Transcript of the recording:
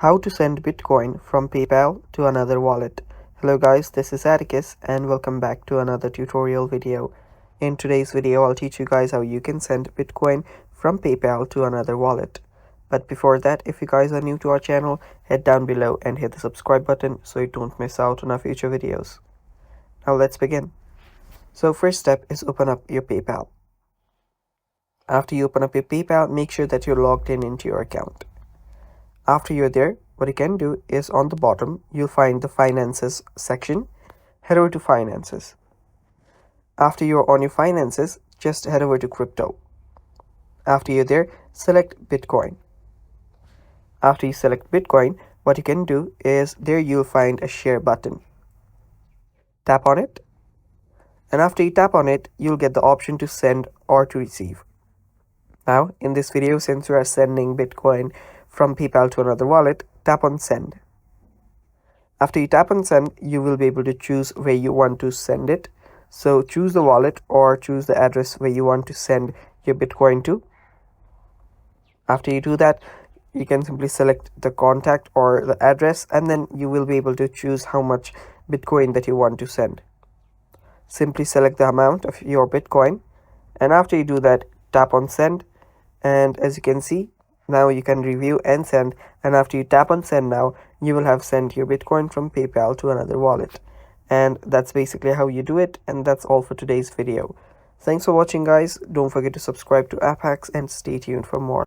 How to send Bitcoin from PayPal to another wallet. Hello guys, this is Atticus and welcome back to another tutorial video. In today's video, I'll teach you guys how you can send Bitcoin from PayPal to another wallet. But before that, if you guys are new to our channel, head down below and hit the subscribe button so you don't miss out on our future videos. Now let's begin. So first step is open up your PayPal. After you open up your PayPal, make sure that you're logged in into your account. After you're there, what you can do is on the bottom, you'll find the Finances section. Head over to Finances. After you're on your Finances, just head over to Crypto. After you're there, select Bitcoin. After you select Bitcoin, what you can do is there you'll find a Share button. Tap on it. And after you tap on it, you'll get the option to send or to receive. Now, in this video, since we are sending Bitcoin from PayPal to another wallet, tap on Send. After you tap on Send, you will be able to choose where you want to send it. So choose the wallet or choose the address where you want to send your Bitcoin to. After you do that, you can simply select the contact or the address, and then you will be able to choose how much Bitcoin that you want to send. Simply select the amount of your Bitcoin, and after you do that, tap on Send. And as you can see, now you can review and send, and after you tap on Send now, you will have sent your Bitcoin from PayPal to another wallet. And that's basically how you do it, and that's all for today's video. Thanks for watching guys. Don't forget to subscribe to App Hacks and stay tuned for more.